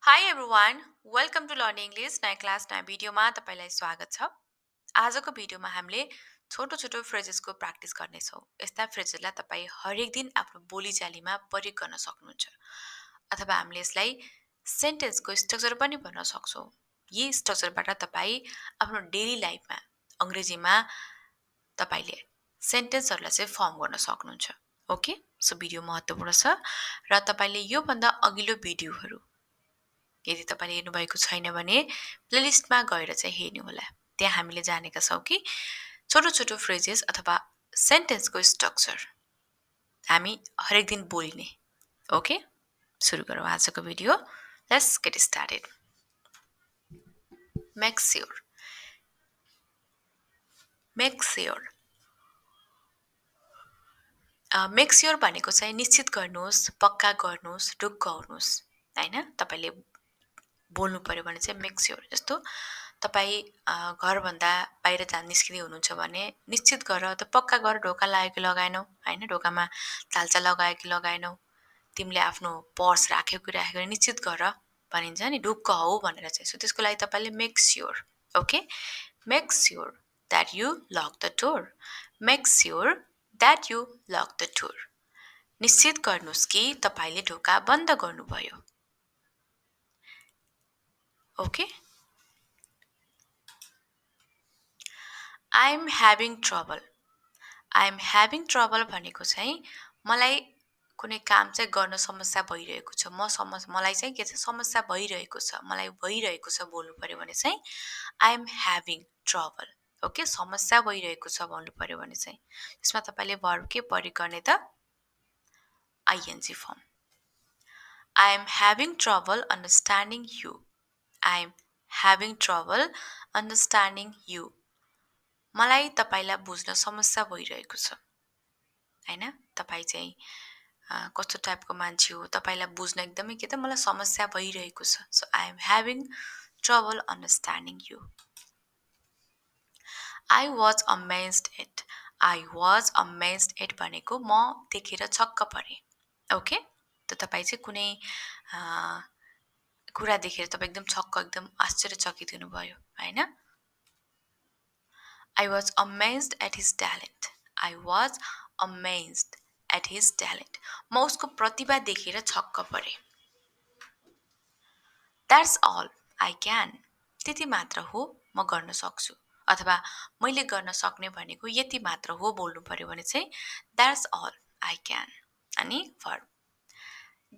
High everyone welcome to learn English नयाँ class नयाँ भिडियोमा तपाईँलाई स्वागत छ आजको भिडियोमा हामीले छोटो छोटो फ्रेजेसको प्र्याक्टिस गर्नेछौँ यस्ता फ्रेजेसलाई तपाईँ हरेक दिन आफ्नो बोलीचालीमा प्रयोग गर्न सक्नुहुन्छ अथवा हामीले यसलाई सेन्टेन्सको स्ट्रक्चर पनि भन्न सक्छौँ यी स्ट्रक्चरबाट तपाईँ आफ्नो डेली लाइफमा अङ्ग्रेजीमा तपाईँले सेन्टेन्सहरूलाई चाहिँ फर्म गर्न सक्नुहुन्छ ओके सो भिडियो महत्त्वपूर्ण छ र तपाईँले योभन्दा अघिल्लो भिडियोहरू यदि तपाईँले हेर्नुभएको छैन भने प्लेलिस्टमा गएर चाहिँ हेर्नुहोला त्यहाँ हामीले जानेका छौँ कि छोटो छोटो फ्रेजेस अथवा सेन्टेन्सको स्ट्रक्चर हामी हरेक दिन बोल्ने ओके सुरु गरौँ आजको video let's get started make sure make sure make sure भनेको चाहिँ निश्चित गर्नुहोस् पक्का गर्नुहोस् ढुक्क हुनुहोस् होइन तपाईँले बोल्नु पऱ्यो भने चाहिँ मेक स्योर जस्तो तपाईँ घरभन्दा बाहिर निस्किँदै हुनुहुन्छ भने निश्चित गर त पक्का गर ढोका लाग्यो कि लगाएनौ होइन ढोकामा तालचा लगायो कि लगाएनौ तिमीले आफ्नो पर्स राख्यो कि राखेको निश्चित गर भनिन्छ नि ढुक्क हौ भनेर चाहिँ सो त्यसको लागि तपाईँले make sure okay make sure that you lock the door make sure that you lock the door निश्चित गर्नुहोस् कि तपाईँले ढोका बन्द गर्नुभयो ओके आइएम ह्याभिङ ट्रबल भनेको चाहिँ मलाई कुनै काम चाहिँ गर्न समस्या भइरहेको छ मलाई चाहिँ के छ समस्या भइरहेको छ मलाई भइरहेको छ बोल्नु पऱ्यो भने चाहिँ आइएम ह्याभिङ ट्रबल ओके समस्या भइरहेको छ भन्नु पऱ्यो भने चाहिँ यसमा तपाईँले भर्ब के प्रयोग गर्ने त ING form I'm having trouble understanding you I'm having trouble understanding you मलाई तपाईँलाई बुझ्न समस्या भइरहेको छ होइन तपाईँ चाहिँ कस्तो टाइपको मान्छे हो तपाईँलाई बुझ्न एकदमै के त मलाई समस्या भइरहेको छ so I am having trouble understanding you I was amazed at भनेको म देखेर छक्क परेँ ओके त तपाईँ चाहिँ कुनै कुरा देखेर तपाईँ एकदम छक्क एकदम आश्चर्यचकित हुनुभयो होइन I was amazed at his talent. I was amazed at his talent. म उसको प्रतिभा देखेर छक्क परेँ That's all I can. त्यति मात्र हो म गर्न सक्छु अथवा मैले गर्न सक्ने भनेको यति मात्र हो बोल्नु पर्यो भने चाहिँ That's all I can. अनि verb.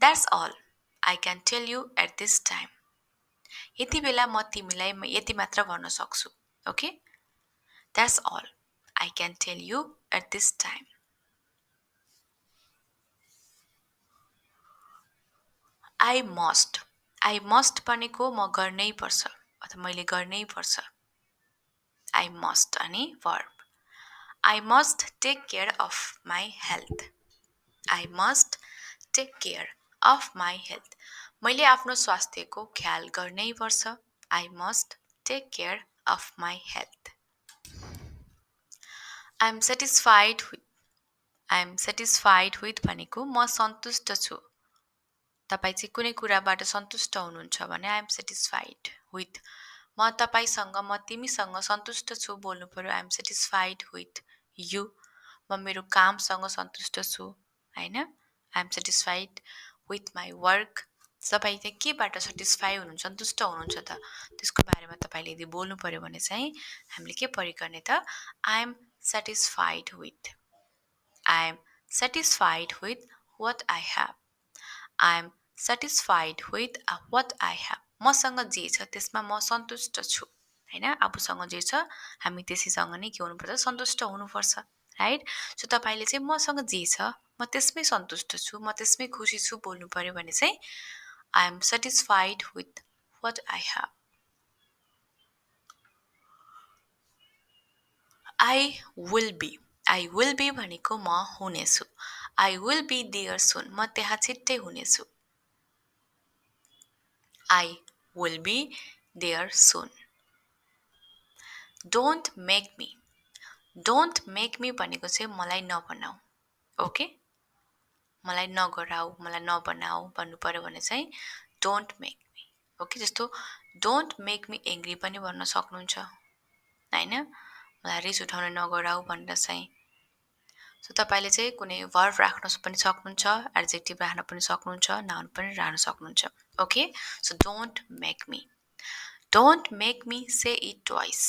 That's all I can tell you at this time. यति बेला म तिमीलाई यति मात्र भन्न सक्छु okay That's all I can tell you at this time. I must भनेको म गर्नै पर्छ अथवा मैले गर्नै पर्छ I must अनि verb. I must take care of my health. I must take care of my health. मैले आफ्नो स्वास्थ्यको ख्याल गर्नै पर्छ I must take care of my health. I am satisfied with भनेको म सन्तुष्ट छु तपाईँ चाहिँ कुनै कुराबाट सन्तुष्ट हुनुहुन्छ भने आई एम सेटिस्फाइड विथ म तपाईँसँग म तिमीसँग सन्तुष्ट छु बोल्नु पर्यो I am satisfied with you म मेरो कामसँग सन्तुष्ट छु होइन I am satisfied with my work तपाईँ चाहिँ केबाट सेटिस्फाई हुनुहुन्छ सन्तुष्ट हुनुहुन्छ त त्यसको बारेमा तपाईँले यदि बोल्नु पर्यो भने चाहिँ हामीले के प्रयोग गर्ने त I am satisfied with what I have I am satisfied with what I have. मसँग जे छ त्यसमा म सन्तुष्ट छु हैन आफूसँग जे छ हामी त्यसैसँग नै के हुनुपर्छ सन्तुष्ट हुनुपर्छ राइट सो तपाईले चाहिँ मसँग जे छ म त्यसमै सन्तुष्ट छु म त्यसमै खुसी छु बोल्नु पर्यो भने चाहिँ I am satisfied with what I have. I will be भनेको म हुनेछु I will be there soon. म त्यहाँ छिट्टै हुनेछु I will be there soon. Don't make me भनेको चाहिँ मलाई नबनाऊ ओके मलाई नगराऊ मलाई नबनाऊ भन्नु पर्यो भने चाहिँ don't make me ओके, जस्तो डोन्ट मेक मी एङ्ग्री पनि भन्न सक्नुहुन्छ होइन, मलाई रिस उठाउन नगराऊ भनेर चाहिँ। सो तपाईँले चाहिँ कुनै वर्ब राख्न पनि सक्नुहुन्छ, एड्जेक्टिभ राख्न पनि सक्नुहुन्छ, नाउन पनि राख्न सक्नुहुन्छ। Okay, so don't make me, don't make me say it twice,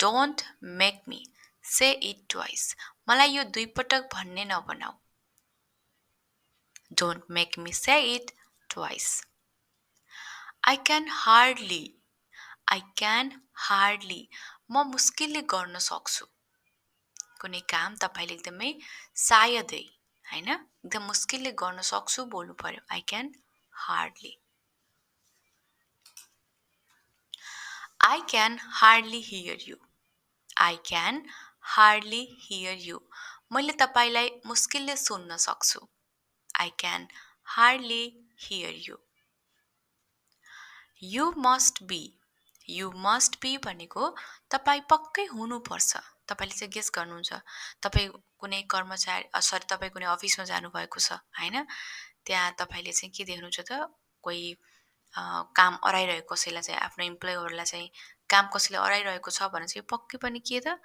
don't make me say it twice, मलाई यो दुईपटक भन्ने नबनाऊ, don't make me say it twice. I can hardly, I can hardly, म मुस्किलले गर्न सक्छु, कुनै काम तपाईँले एकदमै सायदै होइन एकदम मुस्किलले गर्न सक्छु बोल्नु पर्यो, I can hardly, I can hardly hear you, I can hardly hear you, मैले तपाईँलाई मुस्किलले सुन्न सक्छु, I can hardly hear you. You must be, you must be भनेको तपाईँ पक्कै हुनुपर्छ, तपाईँले चाहिँ गेस गर्नुहुन्छ, तपाईँ कुनै कर्मचारी सरी तपाईँ कुनै अफिसमा जानुभएको छ होइन, त्यहाँ तपाईँले चाहिँ के देख्नुहुन्छ त, कोही काम अराइरहेको कसैलाई चाहिँ आफ्नो इम्प्लोइहरूलाई चाहिँ काम कसैले अराइरहेको छ भने चाहिँ पक्कै पनि के त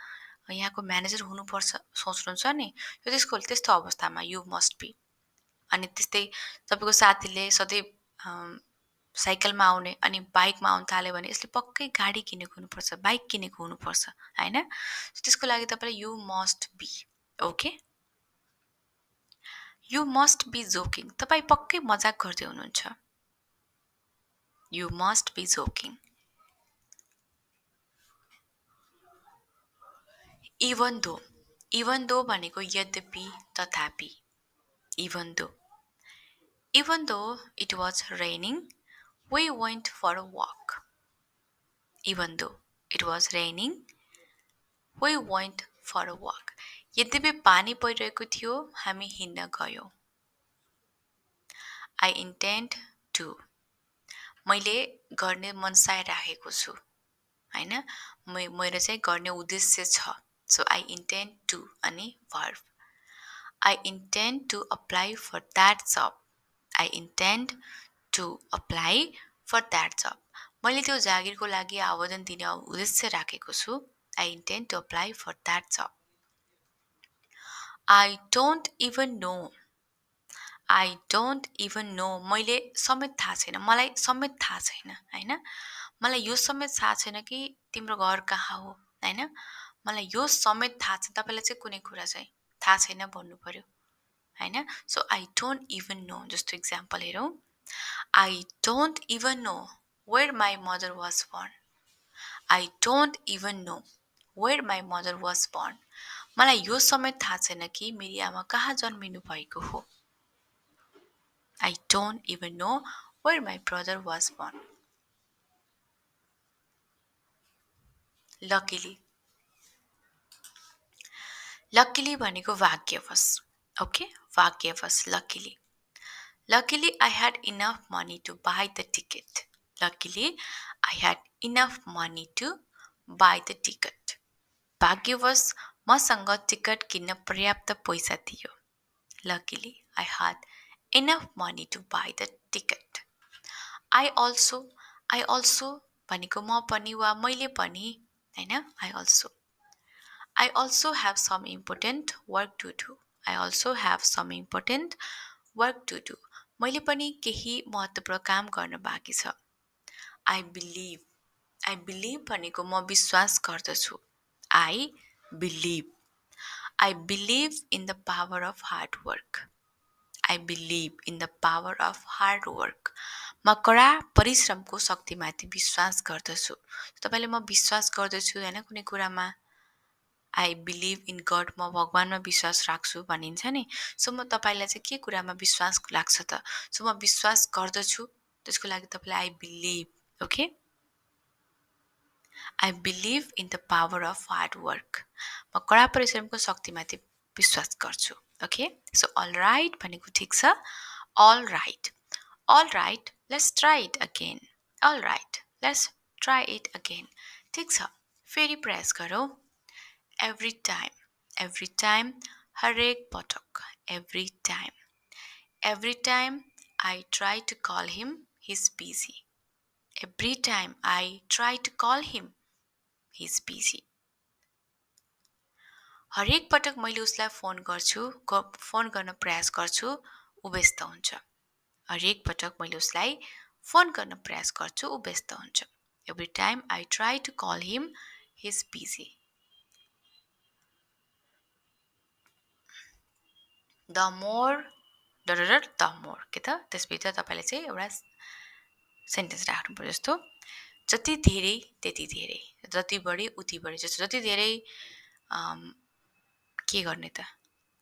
यहाँको म्यानेजर हुनुपर्छ सोच्नुहुन्छ नि, यो त्यस्तो अवस्थामा यु मस्ट बी। अनि त्यस्तै तपाईँको साथीले सधैँ साइकलमा आउने अनि बाइकमा आउन थाल्यो भने यसले पक्कै गाडी किनेको हुनुपर्छ, बाइक किनेको हुनुपर्छ होइन, त्यसको लागि तपाईँले you must be. Okay, you must be joking, तपाईँ पक्कै मजाक गर्दै हुनुहुन्छ, you must be joking. Even though भनेको यद्यपि तथापि, even though it was raining we went for a walk, even though it was raining we went for a walk, यद्यपि पानी परिरहेको थियो हामी हिँड्न गयौँ, I intend to, मैले गर्ने मनसाय राखेको छु होइन, मेरो चाहिँ गर्ने उद्देश्य छ, so I intend to अनि verb, I intend to apply for that job, I intend to apply for that job, मैले त्यो जागिरको लागि आवेदन दिने उद्देश्य राखेको छु, I intend to apply for that job. I don't even know, मैले समेत थाहा छैन, मलाई समेत थाहा छैन होइन, मलाई यो समेत थाहा छैन कि तिम्रो घर कहाँ हो होइन, मलाई यो समेत थाहा छैन, तपाईँलाई चाहिँ कुनै कुरा चाहिँ थाहा छैन भन्नु पर्यो होइन, so I don't even know, जस्तो इक्जाम्पल हेरौँ, I don't even know where my mother was born, I don't even know where my mother was born, मलाई यो समेत थाहा छैन कि मेरी आमा कहाँ जन्मिनु भएको हो, I don't even know where my brother was born. Luckily भनेको भाग्यवश, okay, भाग्यवश luckily I had enough money to buy the ticket, luckily I had enough money to buy the ticket, भाग्यवश मसँग टिकट किन्न पर्याप्त पैसा थियो, luckily I had enough money to buy the ticket. I also भनेको म पनि वा मैले पनि हैन, I also have some important work to do, I also have some important work to do, मैले पनि केही महत्त्वपूर्ण काम गर्न बाँकी छ, I believe भनेको म विश्वास गर्दछु, I believe in the power of hard work, I believe in the power of hard work, म कडा परिश्रमको शक्तिमाथि विश्वास गर्दछु, तपाईले म विश्वास गर्दछु हैन कुनै कुरामा, I believe in God, म भगवानमा विश्वास राख्छु भनिन्छ नि, सो म तपाईलाई चाहिँ के कुरामा विश्वास लाग्छ त, सो म विश्वास गर्दछु त्यसको लागि तपाईलाई I believe, okay, I believe in the power of hard work, म कडा परिश्रमको शक्तिमाथि विश्वास गर्छु, okay, so all right भनेको ठीक छ, all right let's try it again, all right let's try it again, ठीक छ फेरि प्रयास गरौँ, every time हरेक पटक, every time I try to call him he's busy. Every time I try to call him, he's busy. हरेक पटक मैले उसलाई फोन गर्न प्रयास गर्छु ऊ व्यस्त हुन्छ. हरेक पटक मैले उसलाई फोन गर्न प्रयास गर्छु ऊ व्यस्त हुन्छ. Every time I try to call him, he's busy. The more the more के त त्यसभित्र तपाईले चाहिँ एउटा सेन्टेन्स राख्नु पर्यो. जस्तो जति धेरै त्यति धेरै, जति बढी उति बढी. जस्तो जति धेरै के गर्ने त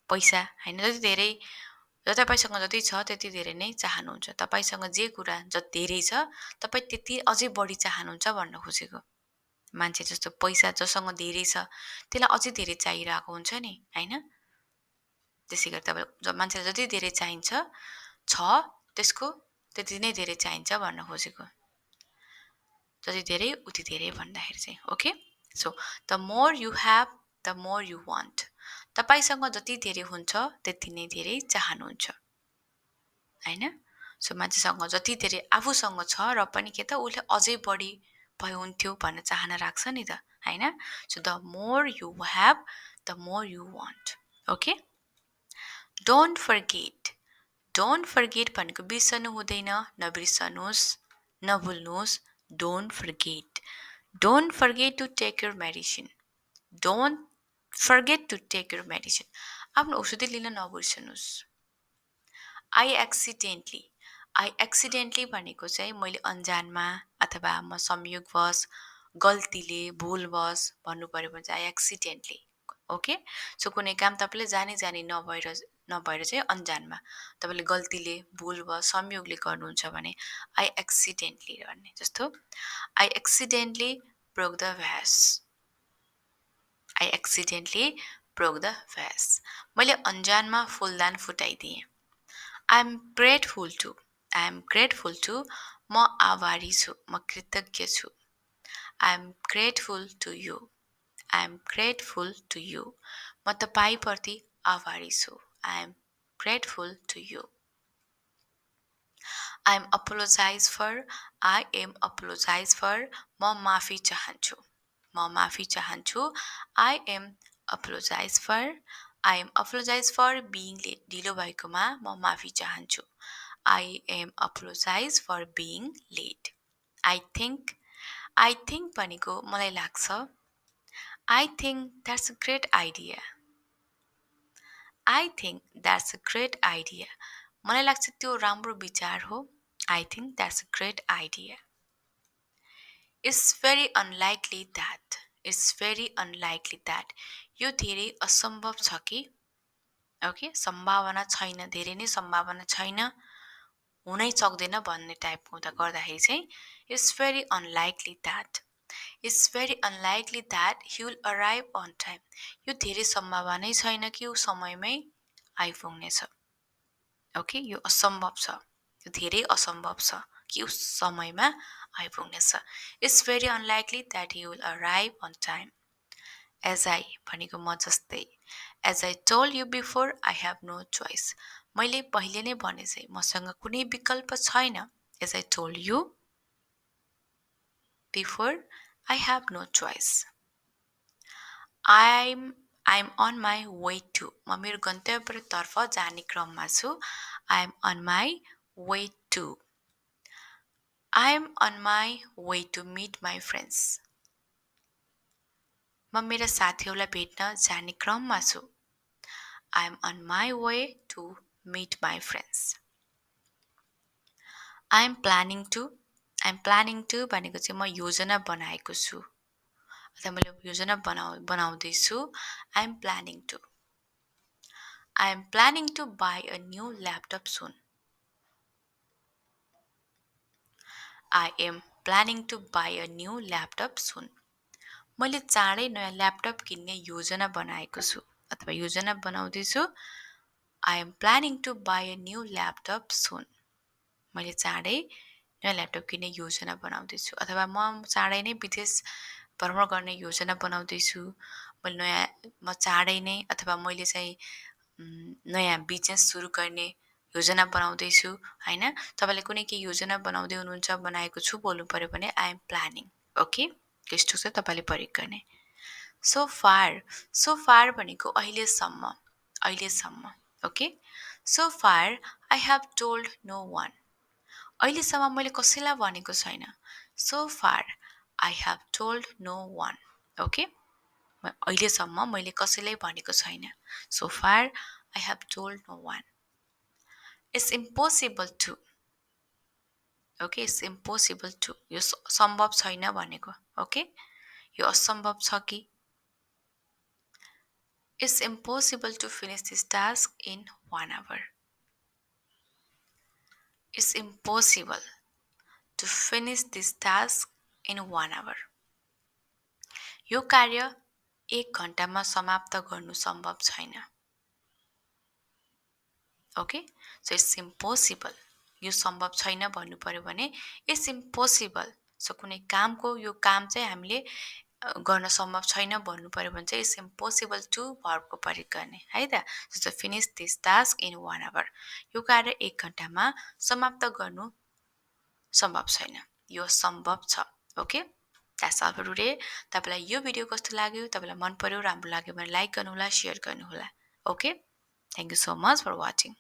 पैसा हैन, जति धेरै तपाईसँग जति छ त्यति धेरै नै चाहनुहुन्छ. तपाईसँग जे कुरा जति धेरै छ तपाई त्यति अझै बढी चाहनुहुन्छ भन्न खोजेको. मान्छे जस्तो पैसा जसँग धेरै छ त्यसलाई अझै धेरै चाहिरहेको हुन्छ नि हैन. त्यसैगरी तपाईँ मान्छेलाई जति धेरै चाहिन्छ छ त्यसको त्यति नै धेरै चाहिन्छ भन्न खोजेको. जति धेरै उति धेरै भन्दाखेरि चाहिँ. Okay, so the more you have the more you want. तपाईसँग जति धेरै हुन्छ त्यति नै धेरै चाहनुहुन्छ हैन. सो मान्छेसँग जति धेरै आफूसँग छ र पनि के त उसले अझै बढी भए हुन्थ्यो भन्ने चाहना राख्छ नि त हैन. So the more you have the more you want. Okay, don't forget भनेको बिर्सनु हुँदैन. नबिर्सनुहोस्, नभुल्नुहोस्. Don't forget to take your medicine. Don't forget to take your medicine. आफ्नो औषधि लिन नबिर्सनुहोस्. आई एक्सिडेन्टली भनेको चाहिँ मैले अन्जानमा अथवा म संयोगवश, गल्तीले, भुलवश भन्नु पर्यो भने चाहिँ आई एक्सिडेन्टली. ओके, सो कुनै काम तपाईँले जानी नभएर चाहिँ अन्जानमा तपाईँले गल्तीले, भुलवश, संयोगले गर्नुहुन्छ भने आई एक्सिडेन्टली भन्ने. जस्तो I accidentally broke the vas. I accidentally broke the vase. मैले अन्जानमा फुलदान फुटाइदिएँ. I am grateful to. म आभारी छु, म कृतज्ञ छु. I am grateful to you. म तपाईप्रति आभारी छु. I am grateful to you. I am apologize for. म माफी चाहन्छु. I am apologize for being late. ढिलो भएकोमा म माफी चाहन्छु. I am apologize for being late. I think भनेको मलाई लाग्छ. I think that's a great idea. मलाई लाग्छ त्यो राम्रो विचार हो. I think that's a great idea. It's very unlikely that. यो धेरै असम्भव छ कि. ओके, सम्भावना छैन, धेरै नै सम्भावना छैन, हुनै सक्दैन भन्ने टाइपको गर्दाखेरि चाहिँ it's very unlikely that he will arrive on time. यो धेरै सम्भावना छैन कि ऊ समयमै आइपुग्नेछ. ओके, यो असम्भव छ, यो धेरै असम्भव छ कि ऊ समयमा आइपुग्नेछ. It's very unlikely that he will arrive on time. As I भनेको म जस्तै. As I told you before, I have no choice. मैले पहिले नै भने चाहिँ मसँग कुनै विकल्प छैन. As I told you before, I have no choice. I'm on my way to. म मेरो गन्तव्यतर्फ जाने क्रममा छु. I'm on my way to. I'm on my way to meet my friends. म मेरा साथीहरूलाई भेट्न जाने क्रममा छु. I'm on my way to meet my friends. I'm planning to भनेको चाहिँ म योजना बनाएको छु अथवा मैले योजना बनाउँदैछु. I'm planning to buy a new laptop soon. I am planning to buy a new laptop soon. मैले चाँडै नयाँ ल्यापटप किन्ने योजना बनाएको छु अथवा योजना बनाउँदैछु. I am planning to buy a new laptop soon. मैले चाँडै नयाँ ल्यापटप किन्ने योजना बनाउँदैछु अथवा म चाँडै नै विदेश भ्रमण गर्ने योजना बनाउँदैछु. म चाँडै नै अथवा मैले चाहिँ नयाँ बिजनेस सुरु गर्ने योजना बनाउँदैछु होइन, तपाईँले कुनै केही योजना बनाउँदै हुनुहुन्छ, बनाएको छु बोल्नु पऱ्यो भने आई एम प्लानिङ। ओके, यस्तो चाहिँ तपाईँले प्रयोग गर्ने। सो फार भनेको अहिलेसम्म, अहिलेसम्म। Okay, so far I have told no one, अहिलेसम्म मैले कसैलाई भनेको छैन। So far I have told no one. Okay, अहिलेसम्म मैले कसैलाई भनेको छैन। So far I have told no one. It's impossible to, okay, it's impossible to, यो सम्भव छैन भनेको। ओके, यो असम्भव छ कि। It's impossible to finish this task in 1 hour. It's impossible to finish this task in 1 hour. यो कार्य 1 घण्टामा समाप्त गर्नु सम्भव छैन। ओके, सो इट्स इम्पोसिबल, यो सम्भव छैन भन्नु पर्यो भने इट्स इम्पोसिबल। सो कुनै कामको यो काम चाहिँ हामीले गर्न सम्भव छैन भन्नु पर्यो भने चाहिँ इट्स इम्पोसिबल टु भर्बको प्रयोग गर्ने है त। जस्तो finish this task in 1 hour, यो कार्य 1 घण्टामा समाप्त गर्नु सम्भव छैन, यो सम्भव छ। Okay, that's all for today. तपाईँलाई यो भिडियो कस्तो लाग्यो, तपाईँलाई मन पर्यो, राम्रो लाग्यो भने लाइक गर्नुहोला, सेयर गर्नुहोला। Okay, thank you so much for watching.